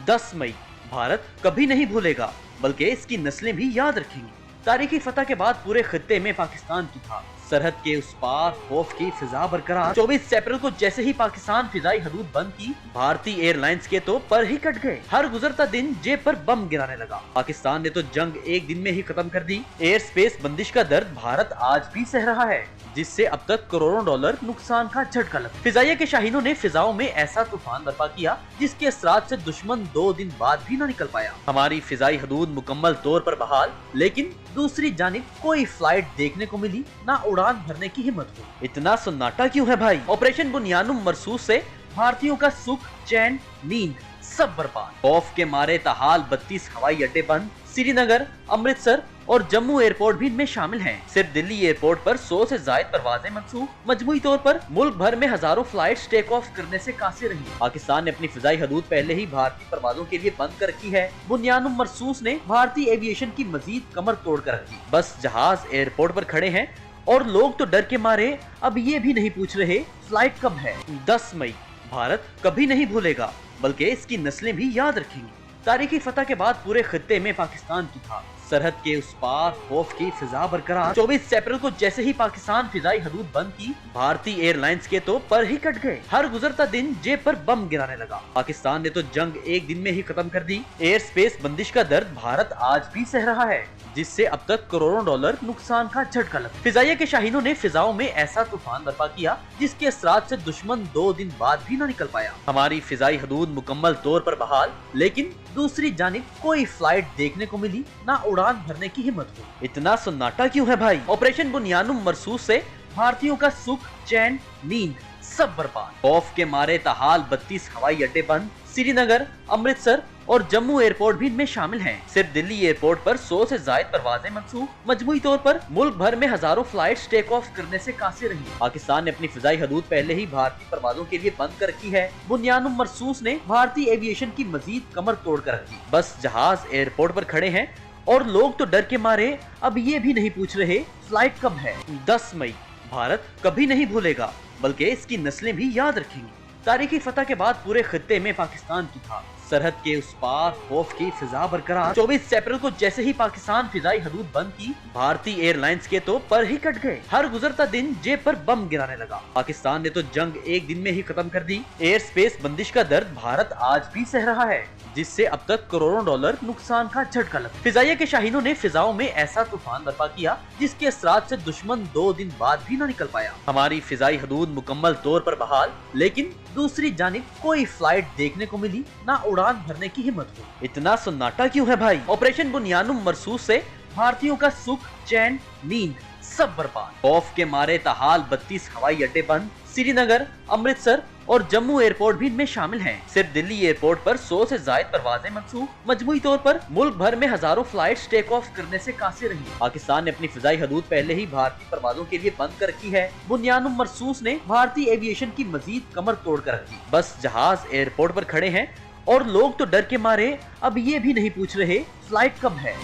10 मई भारत कभी नहीं भूलेगा, बल्कि इसकी नस्लें भी याद रखेंगी। तारीखी फतह के बाद पूरे खित्ते में पाकिस्तान की था। सरहद के उस पार खौफ की फिजा बरकरार। 24 अप्रैल को जैसे ही पाकिस्तान फिजाई हदूद बंद की, भारतीय एयरलाइंस के तो पर ही कट गए। हर गुजरता दिन जेब पर बम गिराने लगा। पाकिस्तान ने तो जंग एक दिन में ही खत्म कर दी। एयर स्पेस बंदिश का दर्द भारत आज भी सह रहा है, जिससे अब तक करोड़ों डॉलर नुकसान का झटका लगा। फिजाइया के शाहीनों ने फिजाओं में ऐसा तूफान बर्पा किया जिसके असरात से दुश्मन 2 दिन बाद भी न निकल पाया। हमारी फिजाई हदूद मुकम्मल तौर पर बहाल, लेकिन दूसरी जानिब कोई फ्लाइट देखने को मिली, ना उड़ान भरने की हिम्मत हुई। इतना सन्नाटा क्यों है भाई? ऑपरेशन बुनियानुम मरसूस से भारतीयों का सुख, चैन, नींद सब बर्बाद। खौफ के मारे ताहाल 32 हवाई अड्डे बंद। श्रीनगर, अमृतसर और जम्मू एयरपोर्ट भी इनमें शामिल हैं। सिर्फ दिल्ली एयरपोर्ट पर 100 से ज्यादा परवाजें मंसूख। मजमूई तौर पर मुल्क भर में हजारों फ्लाइट्स टेक ऑफ करने से कासिर रही। पाकिस्तान ने अपनी फिजाई हदूद पहले ही भारतीय परवाजों के लिए बंद कर रखी है। बुनियानुम मरसूस ने भारतीय एविएशन की मजीद कमर तोड़ कर रखी। बस जहाज एयरपोर्ट पर खड़े हैं और लोग तो डर के मारे अब ये भी नहीं पूछ रहे फ्लाइट कब है। 10 मई भारत कभी नहीं भूलेगा, बल्कि इसकी नस्लें भी याद रखेंगी। तारीखी फतह के बाद पूरे खित्ते में पाकिस्तान की था। सरहद के उस पार खौफ की फिजा बरकरार। 24 अप्रैल को जैसे ही पाकिस्तान फिजाई हदूद बंद की, भारतीय एयरलाइंस के तो पर ही कट गए। हर गुजरता दिन जेब पर बम गिराने लगा। पाकिस्तान ने तो जंग एक दिन में ही खत्म कर दी। एयर स्पेस बंदिश का दर्द भारत आज भी सह रहा है, जिससे अब तक करोड़ों डॉलर नुकसान का झटका लगा। फिजाइया के शाहीनों ने फिजाओं में ऐसा तूफान बर्पा किया जिसके असरात से दुश्मन 2 दिन बाद भी न निकल पाया। हमारी फिजाई हदूद मुकम्मल तौर पर बहाल, लेकिन दूसरी जानिब कोई फ्लाइट देखने को मिली, ना उड़ान भरने की हिम्मत हुई। इतना सन्नाटा क्यों है भाई? ऑपरेशन बुनियानुम मरसूस से भारतीयों का सुख, चैन, नींद सब बर्बाद। खौफ के मारे ताहाल 32 हवाई अड्डे बंद। श्रीनगर, अमृतसर और जम्मू एयरपोर्ट भी इनमें शामिल हैं। सिर्फ दिल्ली एयरपोर्ट पर 100 से ज्यादा परवाजें मंसूख। मजमूई तौर पर मुल्क भर में हजारों फ्लाइट्स टेक ऑफ करने से कासिर रही। पाकिस्तान ने अपनी फिजाई हदूद पहले ही भारतीय परवाजों के लिए बंद कर रखी है। बुनियानुम मरसूस ने भारतीय एविएशन की मजीद कमर तोड़ कर रखी। बस जहाज एयरपोर्ट पर खड़े हैं और लोग तो डर के मारे अब ये भी नहीं पूछ रहे फ्लाइट कब है। 10 मई भारत कभी नहीं भूलेगा, बल्कि इसकी नस्लें भी याद रखेंगी। तारीखी फतह के बाद पूरे खित्ते में पाकिस्तान की था। सरहद के उस पार खौफ की फिजा बरकरार। 24 अप्रैल को जैसे ही पाकिस्तान फिजाई हदूद बंद की, भारतीय एयरलाइंस के तो पर ही कट गए। हर गुजरता दिन जेब पर बम गिराने लगा। पाकिस्तान ने तो जंग एक दिन में ही खत्म कर दी। एयर स्पेस बंदिश का दर्द भारत आज भी सह रहा है, जिससे अब तक करोड़ों डॉलर नुकसान का झटका लगा। फिजाइया के शाहीनों ने फिजाओं में ऐसा तूफान बर्पा किया जिसके असरात से दुश्मन 2 दिन बाद भी न निकल पाया। हमारी फिजाई हदूद मुकम्मल तौर पर बहाल, लेकिन दूसरी जानिब कोई फ्लाइट देखने को मिली, ना उड़ान भरने की हिम्मत हुई। इतना सन्नाटा क्यों है भाई? ऑपरेशन बुनियानुम मरसूस से भारतीयों का सुख, चैन, नींद सब बर्बाद। खौफ के मारे ताहाल 32 हवाई अड्डे बंद। श्रीनगर, अमृतसर और जम्मू एयरपोर्ट भी इनमें शामिल हैं। सिर्फ दिल्ली एयरपोर्ट पर 100 से ज्यादा परवाजें मंसूख। मजमूई तौर पर मुल्क भर में हजारों फ्लाइट्स टेक ऑफ करने से कासिर रही। पाकिस्तान ने अपनी फिजाई हदूद पहले ही भारतीय परवाजों के लिए बंद कर रखी है। बुनियानुम मरसूस ने भारतीय एविएशन की मजीद कमर तोड़ कर रखी। बस जहाज एयरपोर्ट पर खड़े हैं और लोग तो डर के मारे अब ये भी नहीं पूछ रहे फ्लाइट कब है।